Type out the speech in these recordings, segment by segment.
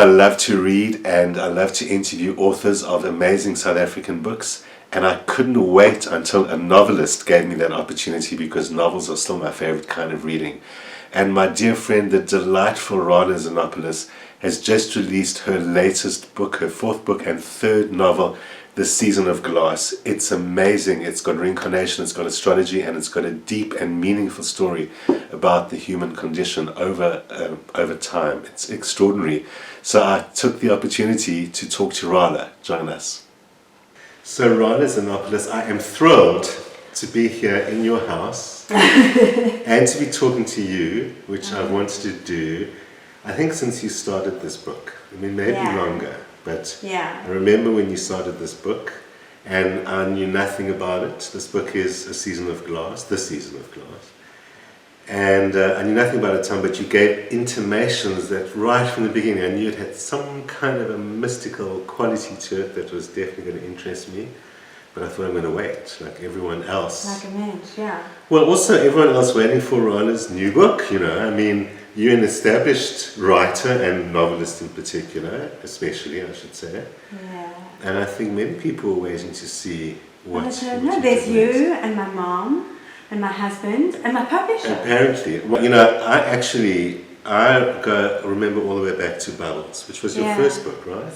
I love to read and I love to interview authors of amazing South African books, and I couldn't wait until a novelist gave me that opportunity, because novels are still my favorite kind of reading. And my dear friend, the delightful Rahla Xenopoulos, has just released her latest book, her fourth book and third novel, The Season of Glass. It's amazing. It's got reincarnation, it's got astrology, and it's got a deep and meaningful story about the human condition over time. It's extraordinary. So I took the opportunity to talk to Rahla. Join us. So Rahla Xenopoulos, I am thrilled to be here in your house and to be talking to you, which I've wanted to do, I think, since you started this book. I mean, maybe longer. But I remember when you started this book, and I knew nothing about it. This book is The Season of Glass. And I knew nothing about it at the time, but you gave intimations that right from the beginning I knew it had some kind of a mystical quality to it that was definitely going to interest me. But I thought, I'm going to wait, like everyone else. Like a man, yeah. Well, also everyone else waiting for Rahla's new book, you know. I mean, you're an established writer and novelist in particular, especially, I should say. Yeah. And I think many people are waiting to see what there's you and my mom and my husband and my publisher. Apparently. Well, you know, I remember all the way back to Bubbles, which was your first book, right?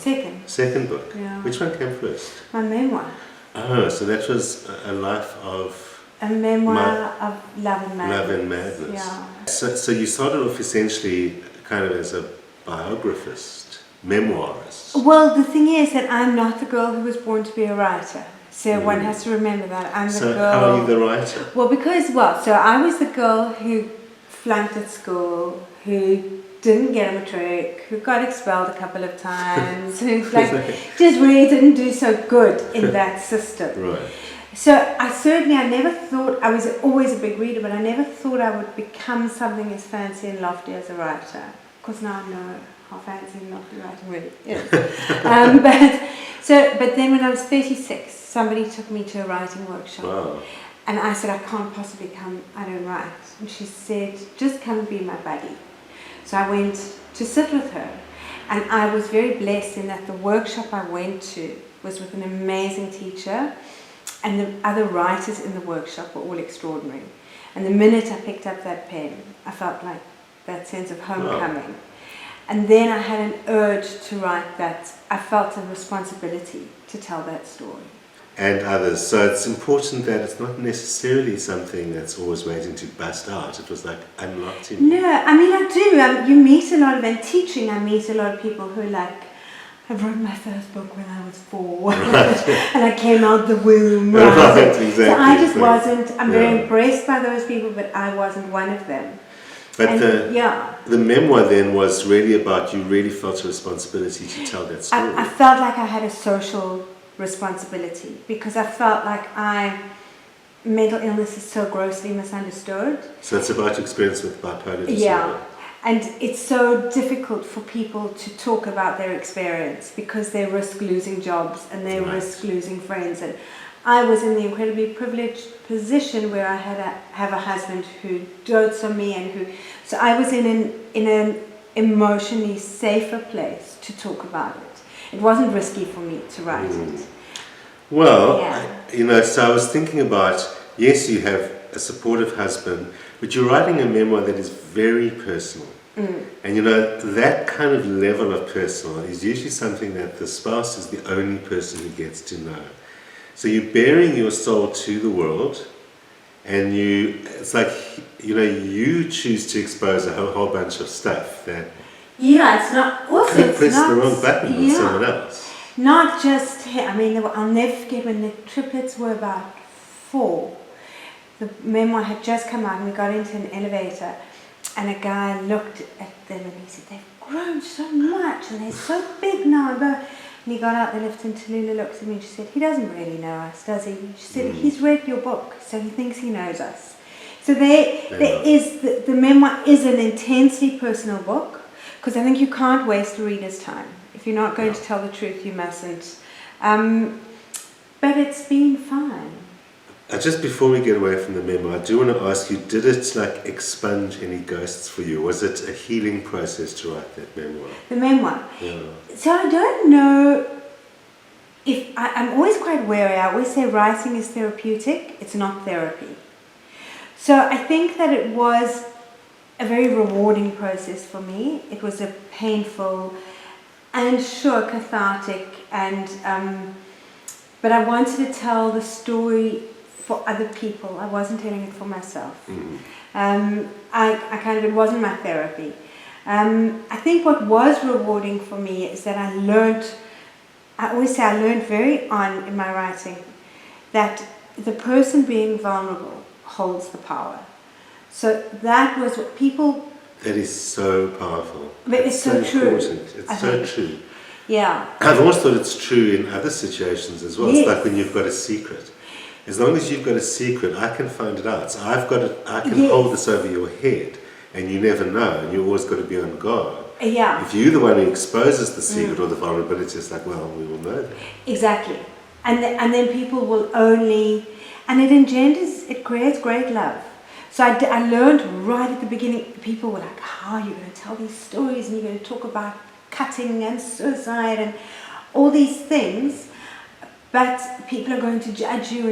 Second book. Yeah. Which one came first? My memoir. Oh, so that was a life of... A memoir of love and madness. Love and madness. Yeah. So you started off essentially kind of as a biographist, memoirist. Well, the thing is that I'm not the girl who was born to be a writer. So one has to remember that. I'm the girl... So how are you the writer? Well, so I was the girl who flunked at school, who didn't get a matric, who got expelled a couple of times, who just really didn't do so good in that system. Right. So I never thought, I was always a big reader, but I never thought I would become something as fancy and lofty as a writer. Of course now I know how fancy and lofty writing really is. But then when I was 36, somebody took me to a writing workshop. Wow. And I said, I can't possibly come, I don't write. And she said, just come and be my buddy. So I went to sit with her. And I was very blessed in that the workshop I went to was with an amazing teacher. And the other writers in the workshop were all extraordinary. And the minute I picked up that pen, I felt like that sense of homecoming. Wow. And then I had an urge to write that. I felt a responsibility to tell that story. And others. So it's important that it's not necessarily something that's always waiting to bust out. It was like unlocked in you. No, I mean I do. You meet a lot of, in teaching I meet a lot of people who are like, I wrote my first book when I was 4. Right. And I came out the womb. Right, exactly. So I just wasn't, I'm very impressed by those people, but I wasn't one of them. But the memoir then was really about, you really felt a responsibility to tell that story. I felt like I had a social responsibility because I felt like mental illness is so grossly misunderstood. So it's about your experience with bipolar disorder. Yeah. And it's so difficult for people to talk about their experience because they risk losing jobs and they risk losing friends. And I was in the incredibly privileged position where I have a husband who dotes on me and so I was in an emotionally safer place to talk about it. It wasn't risky for me to write it. Well, so I was thinking about, yes, you have a supportive husband, but you're writing a memoir that is very personal. And that kind of level of personal is usually something that the spouse is the only person who gets to know. So you're bearing your soul to the world, and it's like, you choose to expose a whole bunch of stuff that it's not, also could press the wrong button on someone else. Not just him. I mean, I'll never forget when the triplets were about 4. The memoir had just come out and we got into an elevator and a guy looked at them and he said, they've grown so much and they're so big now. And he got out the lift and Tallulah looked at me and she said, he doesn't really know us, does he? She said, he's read your book, so he thinks he knows us. So the memoir is an intensely personal book because I think you can't waste a reader's time. If you're not going to tell the truth, you mustn't. But it's been fine. Just before we get away from the memoir, I do want to ask you, did it like expunge any ghosts for you? Was it a healing process to write that memoir? The memoir. Yeah. So I don't know if I'm always quite wary. I always say writing is therapeutic. It's not therapy. So I think that it was a very rewarding process for me. It was a painful and sure cathartic, and but I wanted to tell the story for other people. I wasn't telling it for myself. I kind of, it wasn't my therapy. I think what was rewarding for me is that I always say I learned very on in my writing that the person being vulnerable holds the power. So that was what people... That is so powerful. But it's so true. Important. It's so true. Yeah. I've always thought it's true in other situations as well. Yes. It's like when you've got a secret. As long as you've got a secret, I can find it out. So I can hold this over your head, and you never know, and you always got to be on guard. Yeah. If you're the one who exposes the secret or the vulnerability, it's like, well, we will know that. Exactly. And then people will only... And it creates great love. So I learned right at the beginning, people were like, how are you going to tell these stories, and you're going to talk about cutting and suicide and all these things, but people are going to judge you,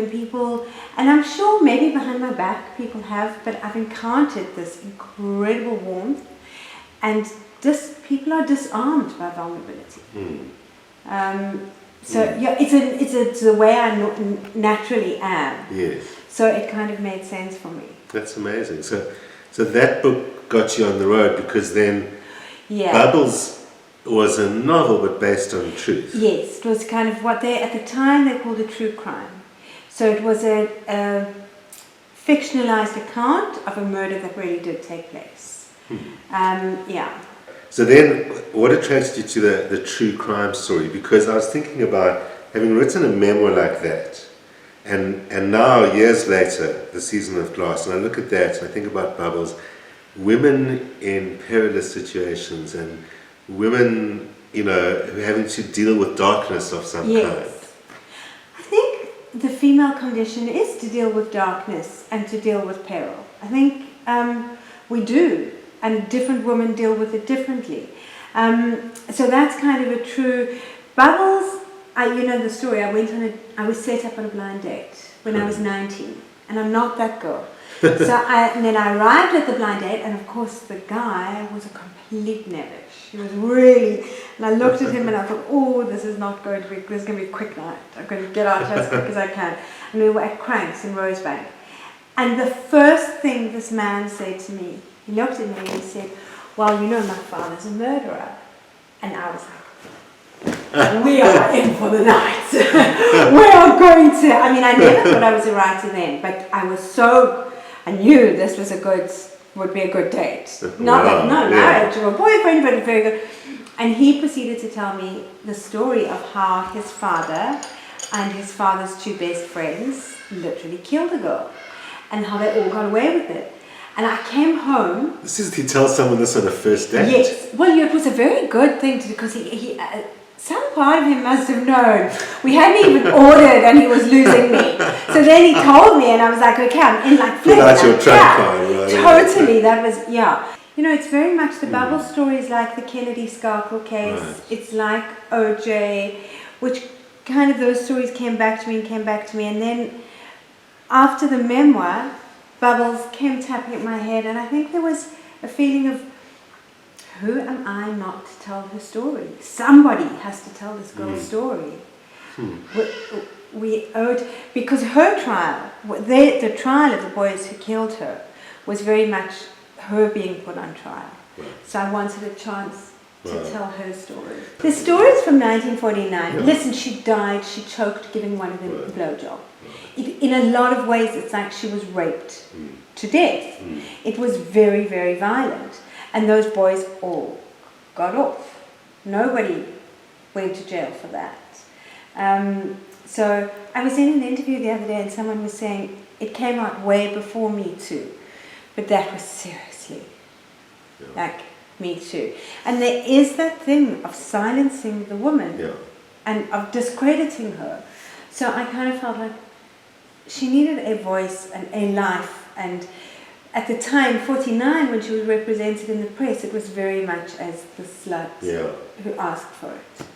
and I'm sure maybe behind my back people have, but I've encountered this incredible warmth, and people are disarmed by vulnerability. It's the way I naturally am. Yes. So it kind of made sense for me. That's amazing. So that book got you on the road, because then Bubbles was a novel but based on truth. Yes, it was kind of what at the time they called a true crime. So it was a fictionalized account of a murder that really did take place. So then, what attracted you to the true crime story? Because I was thinking about having written a memoir like that, and now, years later, The Season of Glass, and I look at that and I think about Bubbles, women in perilous situations, and women, who are having to deal with darkness of some kind. I think the female condition is to deal with darkness and to deal with peril. I think we do, and different women deal with it differently. So that's kind of a true... Bubbles, you know the story, I was set up on a blind date when I was 19, and I'm not that girl. And then I arrived at the blind date, and of course the guy was a complete nebbish. He was really, and I looked at him and I thought, oh, this is going to be a quick night. I'm going to get out as quick as I can. And we were at Cranks in Rosebank. And the first thing this man said to me, he looked at me and he said, well, my father's a murderer. And I was like, we are in for the night. We are going to... I mean, I never thought I was a writer then, but I knew this would be a good date. Not marriage or a boyfriend, but very good. And he proceeded to tell me the story of how his father and his father's two best friends literally killed a girl, and how they all got away with it. And I came home... He tells someone this on a first date? Yes. Well, it was a very good thing to do, because he some part of him must have known. We hadn't even ordered and he was losing me. So then he told me, and I was like, okay, I'm in like flip. Without your trump card, right? Totally, that was, it's very much the Bubble story is like the Kennedy Scarkle case. Right. It's like OJ, which kind of those stories came back to me. And then after the memoir, Bubbles came tapping at my head, and I think there was a feeling of, who am I not to tell her story? Somebody has to tell this girl's story. We owed, because her trial, the trial of the boys who killed her, was very much her being put on trial. Right. So I wanted a chance to tell her story. The story is from 1949. Yeah. Listen, she died, she choked giving one of them a blowjob. In a lot of ways, it's like she was raped to death. It was very, very violent. And those boys all got off. Nobody went to jail for that. So I was in an interview the other day, and someone was saying it came out way before Me Too. But that was seriously like Me Too. And there is that thing of silencing the woman and of discrediting her. So I kind of felt like, she needed a voice and a life. And at the time, 49, when she was represented in the press, it was very much as the slut who asked for it.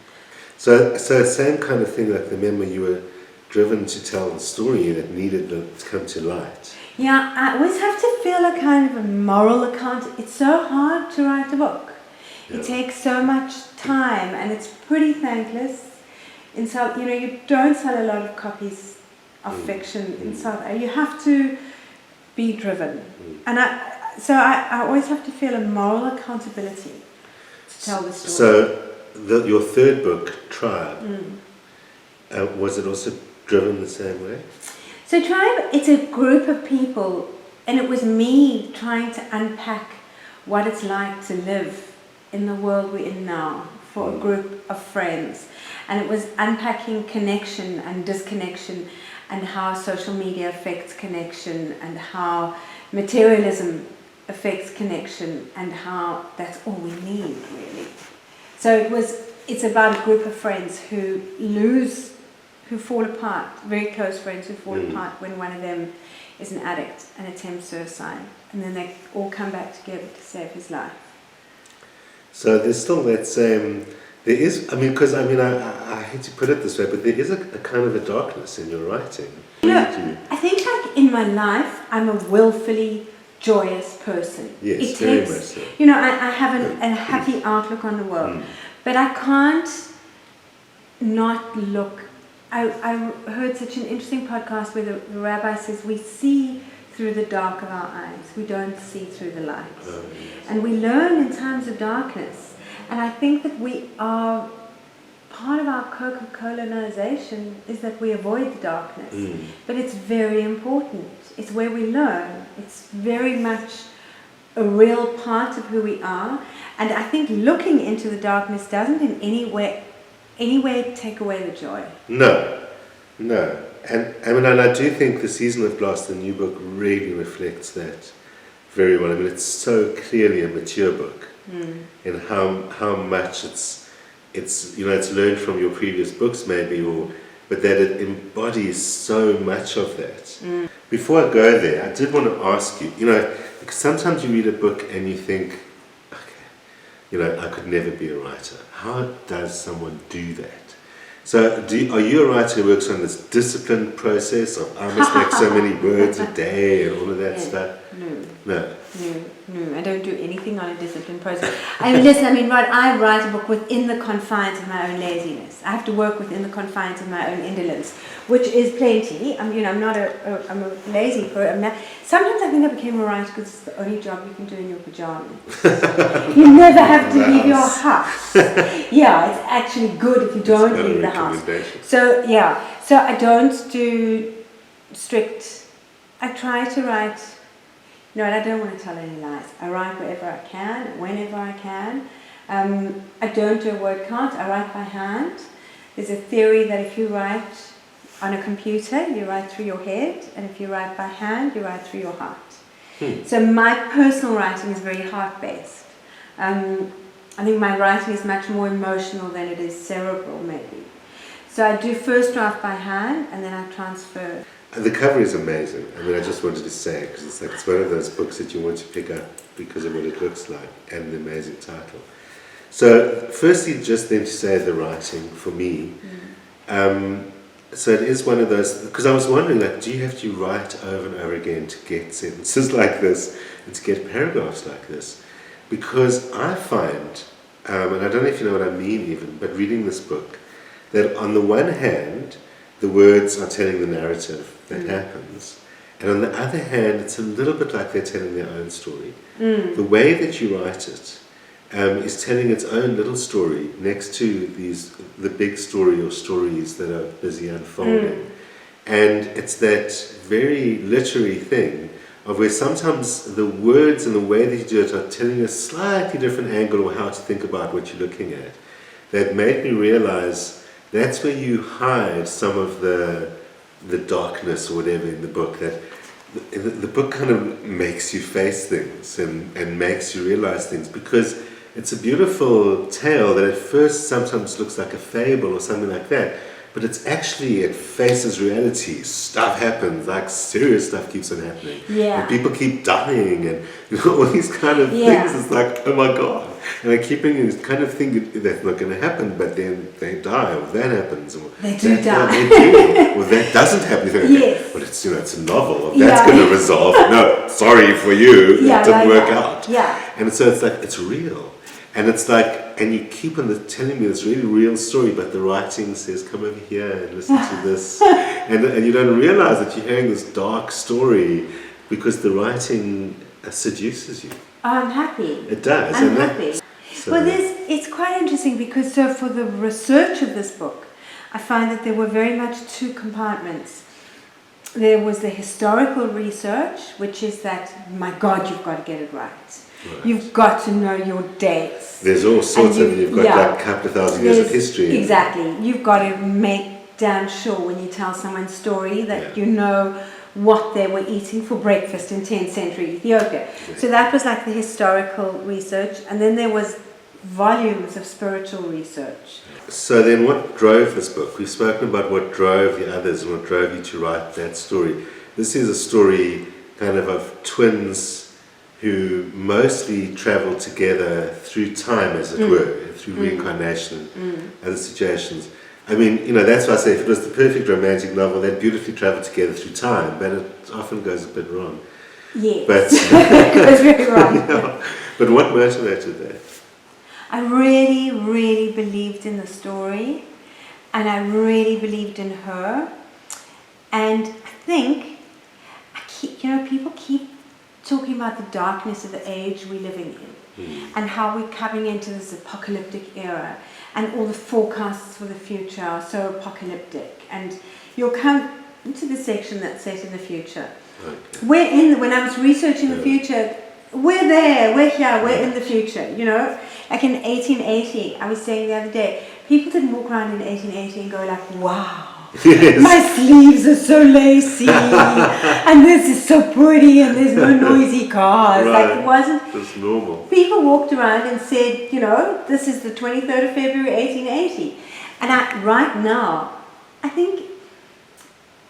So same kind of thing, like the memoir, you were driven to tell the story that needed to come to light. Yeah, I always have to feel a kind of a moral account. It's so hard to write a book. It takes so much time, and it's pretty thankless. In South, you don't sell a lot of copies of fiction in South Africa. You have to be driven, and I always have to feel a moral accountability to tell the story. So your third book, Tribe, was it also driven the same way? So Tribe, it's a group of people, and it was me trying to unpack what it's like to live in the world we're in now for a group of friends. And it was unpacking connection and disconnection, and how social media affects connection, and how materialism affects connection, and how that's all we need, really. So it's about a group of friends who fall apart, very close friends who fall apart when one of them is an addict and attempts suicide, and then they all come back together to save his life. So there's still that same, there is, I hate to put it this way, but there is a kind of a darkness in your writing. I think like in my life, I'm a willfully joyous person. Yes, very much so. I have a happy outlook on the world, but I can't not look. I heard such an interesting podcast where the rabbi says we see through the dark of our eyes. We don't see through the light. And we learn in times of darkness. And I think that we are, part of our colonization is that we avoid the darkness. But it's very important. It's where we learn. It's very much a real part of who we are. And I think looking into the darkness doesn't in any way take away the joy. No. And I do think The Season of Glass, the new book, really reflects that very well. It's so clearly a mature book in how much it's learned from your previous books maybe, but that it embodies so much of that. Before I go there, I did want to ask you, because sometimes you read a book and you think, okay, I could never be a writer. How does someone do that? So are you a writer who works on this disciplined process of I must make so many words a day and all of that stuff? No, I don't do anything on a disciplined process. I write a book within the confines of my own laziness. I have to work within the confines of my own indolence, which is plenty. I'm a lazy person. Sometimes I think I became a writer because it's the only job you can do in your pajamas. You never have to leave your house. Yeah, it's actually good if you don't leave the house. So I don't do strict. I try to write. No, and I don't want to tell any lies. I write wherever I can, whenever I can. I don't do a word count. I write by hand. There's a theory that if you write on a computer, you write through your head, and if you write by hand, you write through your heart. So my personal writing is very heart-based. I think my writing is much more emotional than it is cerebral, maybe. So I do first draft by hand, and then I transfer. The cover is amazing. I just wanted to say, because it's one of those books that you want to pick up because of what it looks like and the amazing title. So firstly, just then to say the writing for me. So it is one of those, because I was wondering, do you have to write over and over again to get sentences like this and to get paragraphs like this? Because I find, and I don't know if you know what I mean even, but reading this book, that on the one hand, the words are telling the narrative that happens, and on the other hand, it's a little bit like they're telling their own story. The way that you write it is telling its own little story next to the big story or stories that are busy unfolding. And it's that very literary thing of where sometimes the words and the way that you do it are telling a slightly different angle or how to think about what you're looking at. That made me realize that's where you hide some of the darkness or whatever in the book, that the book kind of makes you face things and makes you realize things, because it's a beautiful tale that at first sometimes looks like a fable or something like that, but it's actually, it faces reality. Stuff happens, like serious stuff keeps on happening. Yeah. And people keep dying and all these kind of things. It's like, oh my God. And I keep thinking, kind of think that's not going to happen, but then they die, or that happens. Or they do die. They do. Or that doesn't happen. Yes. Well, it's, it's a novel. That's going to resolve. No, sorry for you. It didn't work out. Yeah. And so it's like, it's real. And it's like, and you keep on telling me this really real story, but the writing says, come over here and listen to this. and you don't realize that you're hearing this dark story because the writing seduces you. I'm happy. It does. I'm happy. So it's quite interesting because for the research of this book, I find that there were very much two compartments. There was the historical research, which is that, my God, you've got to get it right. You've got to know your dates. There's all sorts you've got like a couple of thousand years of history. Exactly. You've got to make damn sure when you tell someone's story that you know what they were eating for breakfast in 10th century Ethiopia. So that was like the historical research, and then there was volumes of spiritual research. So then what drove this book? We've spoken about what drove the others and what drove you to write that story. This is a story kind of twins who mostly travel together through time, as it were, through reincarnation and other situations. I mean, that's why I say if it was the perfect romantic novel, they'd beautifully travel together through time, but it often goes a bit wrong. Yes, but, it goes very wrong. But what motivated that? I really, really believed in the story, and I really believed in her. And I think, people keep talking about the darkness of the age we're living in, and how we're coming into this apocalyptic era, and all the forecasts for the future are so apocalyptic. And you'll come into the section that's set in the future. Okay. When I was researching the future, we're there, we're here, we're in the future, Like in 1880, I was saying the other day, people didn't walk around in 1880 and go like, wow. Yes. My sleeves are so lacy and this is so pretty and there's no noisy cars. Right. Like it wasn't. It's normal. People walked around and said, this is the 23rd of February 1880. And right now, I think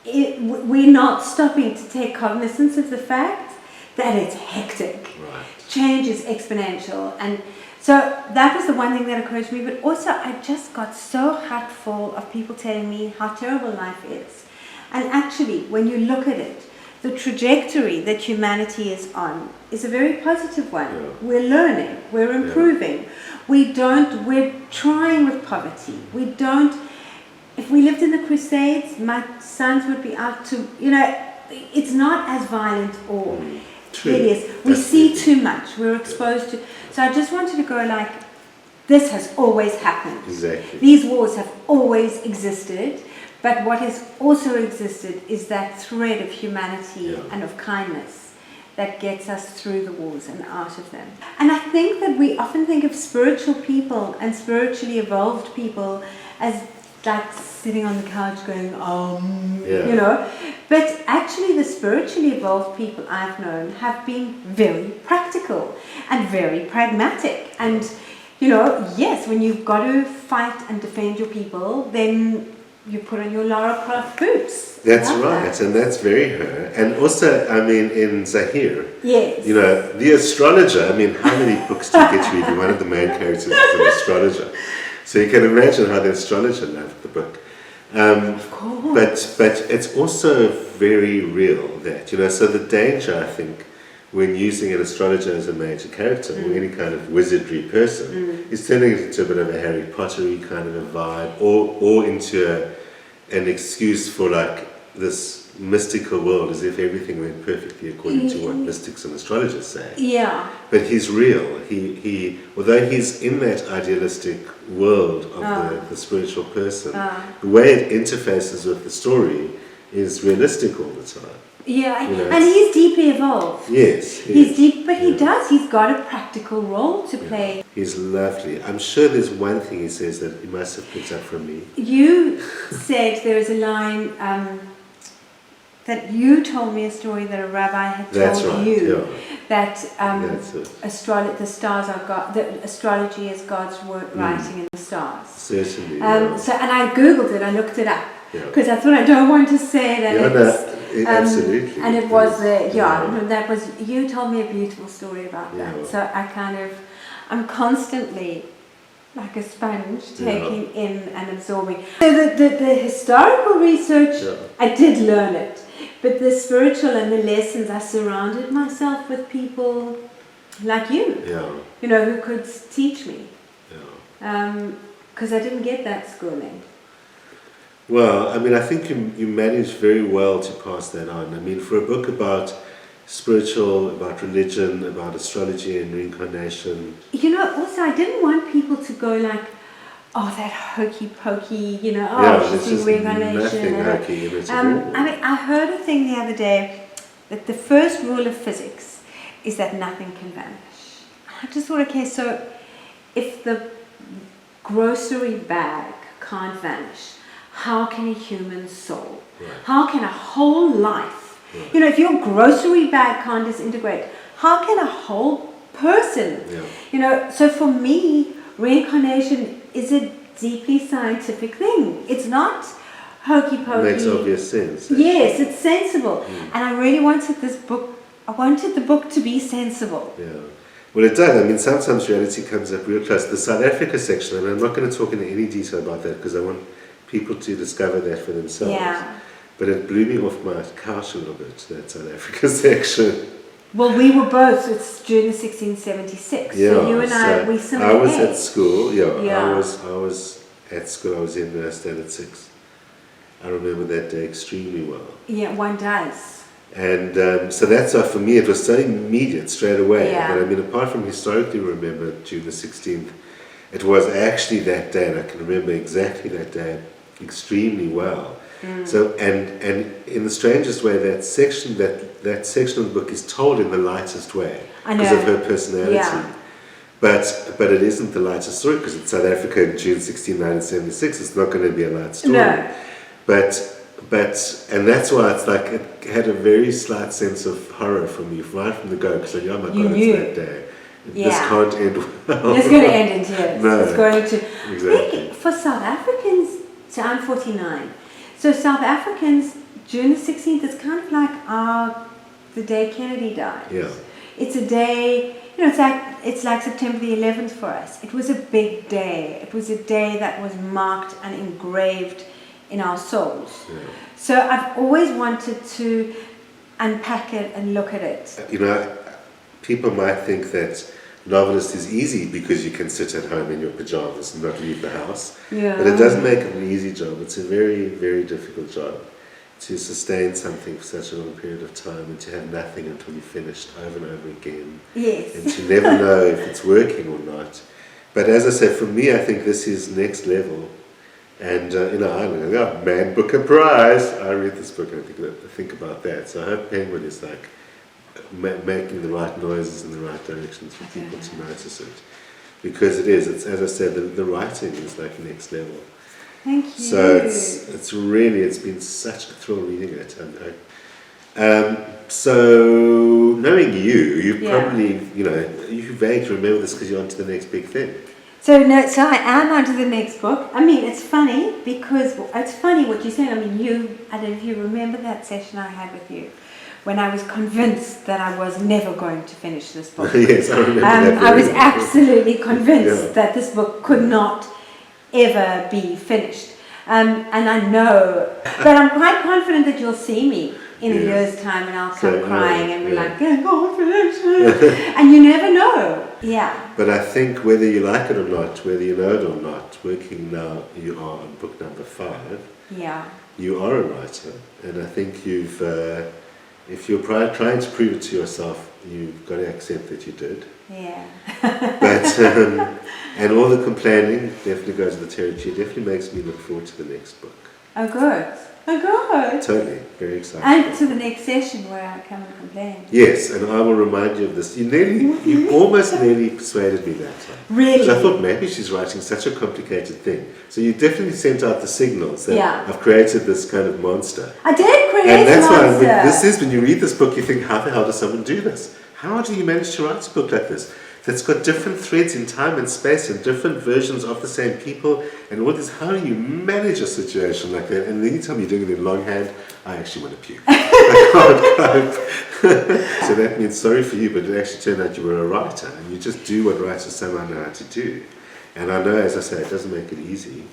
we're not stopping to take cognizance of the fact that it's hectic. Right. Change is exponential. And so that was the one thing that occurred to me, but also I just got so hat full of people telling me how terrible life is. And actually, when you look at it, the trajectory that humanity is on is a very positive one. Yeah. We're learning, we're improving. Yeah. We're trying with poverty. If we lived in the Crusades, my sons would be out to, it's not as violent or hideous. We see too much, we're exposed to. So I just wanted to go like, this has always happened. Exactly. These wars have always existed, but what has also existed is that thread of humanity and of kindness that gets us through the wars and out of them. And I think that we often think of spiritual people and spiritually evolved people as like sitting on the couch going, But actually the spiritually evolved people I've known have been very practical and very pragmatic. And, yes, when you've got to fight and defend your people, then you put on your Lara Croft boots. That's right, and that's very her. And also, in Zahir, yes, the astrologer, how many books do you get to read? One of the main characters is an astrologer. So you can imagine how the astrologer loved the book. Of course. But it's also very real that, so the danger, I think, when using an astrologer as a major character or any kind of wizardry person is turning it into a bit of a Harry Pottery kind of a vibe or into an excuse for like this mystical world as if everything went perfectly according to what mystics and astrologers say. Yeah. But he's real. He although he's in that idealistic world of the spiritual person, the way it interfaces with the story is realistic all the time. Yeah, and he's deeply evolved. Yes. He's deep, but he's got a practical role to play. He's lovely. I'm sure there's one thing he says that he must have picked up from me. You said there is a line, that you told me a story that a rabbi had That's told right, you, yeah. that That's it. the stars are God, that astrology is God's writing in the stars. Certainly. So, and I googled it, I looked it up, Yeah. because I thought I don't want to say that Absolutely. and it was Yeah. that was, you told me a beautiful story about that. Yeah. So I'm constantly like a sponge taking in and absorbing. So the historical research, I did learn it, but the spiritual and the lessons, I surrounded myself with people like you, who could teach me, because I didn't get that schooling. Well, I mean, I think you managed very well to pass that on. I mean, for a book about spiritual, about religion, about astrology and reincarnation. Also I didn't want people to go like, oh, that hokey pokey, she's doing reincarnation. Nothing hokey in it at all. I mean, I heard a thing the other day that the first rule of physics is that nothing can vanish. I just thought, okay, so if the grocery bag can't vanish, how can a human soul? Right. How can a whole life? Right. If your grocery bag can't disintegrate, how can a whole person? Yeah. So for me, reincarnation is a deeply scientific thing. It's not hokey pokey. Makes obvious sense. Actually. Yes, it's sensible. And I really wanted I wanted the book to be sensible. Yeah. Well, it does. I mean, sometimes reality comes up real close. The South Africa section, and I'm not going to talk in any detail about that because I want people to discover that for themselves. Yeah. But it blew me off my couch a little bit, that South Africa section. Well, we were both, it's June 1676. Yeah, so you and I, we similar I was age. at school, Yeah. I was at school, I was in Standard 6. I remember that day extremely well. Yeah, one does. And so that's why for me it was so immediate straight away. Yeah. But I mean, apart from historically remember June the 16th, it was actually that day, and I can remember exactly that day extremely well. So and in the strangest way, that section of the book is told in the lightest way because of her personality. Yeah. But it isn't the lightest story because it's South Africa in June 16, 1976. It's not going to be a light story. No. But and that's why it's like it had a very slight sense of horror for me right from the go because I knew, oh my God, it's that day. Yeah. This can't end well. It's going to end in tears. No, it's going to. exactly. I think for South Africans, so I'm 49. So South Africans, June the 16th is kind of like the day Kennedy died. Yeah. It's a day, it's like September the 11th for us. It was a big day. It was a day that was marked and engraved in our souls. Yeah. So I've always wanted to unpack it and look at it. People might think that novelist is easy because you can sit at home in your pajamas and not leave the house. Yeah. But it doesn't make it an easy job. It's a very, very difficult job to sustain something for such a long period of time and to have nothing until you're finished over and over again. Yes. And to never know if it's working or not. But as I said, for me, I think this is next level. And, I'm like, oh, man, Booker Prize. I read this book and I think about that. So I hope Penguin is like making the right noises in the right directions for people to notice it. Because it's as I said, the writing is like next level. Thank you. So it's been such a thrill reading it. So knowing you probably, you vaguely remember this because you're on to the next big thing. So I am on to the next book. I mean, it's funny because it's funny what you said. I mean, I don't know if you remember that session I had with you when I was convinced that I was never going to finish this book. Yes, I remember that. I was absolutely convinced that this book could not ever be finished. And I know, but I'm quite confident that you'll see me in a year's time and I'll come crying and be like, go finish it. And you never know. Yeah. But I think whether you like it or not, whether you know it or not, working now, you are on book number 5. Yeah. You are a writer. And I think if you're trying to prove it to yourself, you've got to accept that you did. Yeah. But and all the complaining definitely goes to the territory. It definitely makes me look forward to the next book. Oh, good. Oh, good. Totally. Very excited. And to the next session where I come and complain. Yes, and I will remind you of this. You almost nearly persuaded me that time. Really? So I thought maybe she's writing such a complicated thing. So you definitely sent out the signals that Yeah. I've created this kind of monster. I did create And Yes, that's why monster. this is, when you read this book, you think, how the hell does someone do this? How do you manage to write a book like this? That's got different threads in time and space and different versions of the same people and all this. How do you manage a situation like that? And then you tell me you're doing it in longhand, I actually want to puke. I can't cope. So that means sorry for you, but it actually turned out you were a writer and you just do what writers somehow know how to do. And I know, as I say, it doesn't make it easy,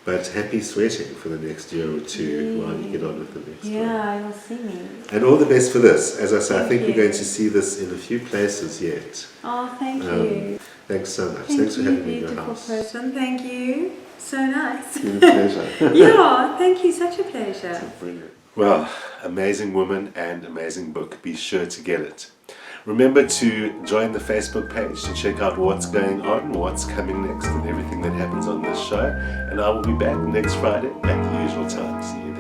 but happy sweating for the next year or two while you get on with the next one. Yeah, you'll see me. And all the best for this. As I say, I Thank think you. we're going to see this in a few places yet. Oh, thank you. Thanks so much. Thank Thanks for you, having me in your beautiful house. person. Thank you. So nice. It's been a pleasure. Yeah, thank you. Such a pleasure. Brilliant. Well, amazing woman and amazing book. Be sure to get it. Remember to join the Facebook page to check out what's going on, what's coming next, and everything that happens on this show. And I will be back next Friday at the usual time. See you then.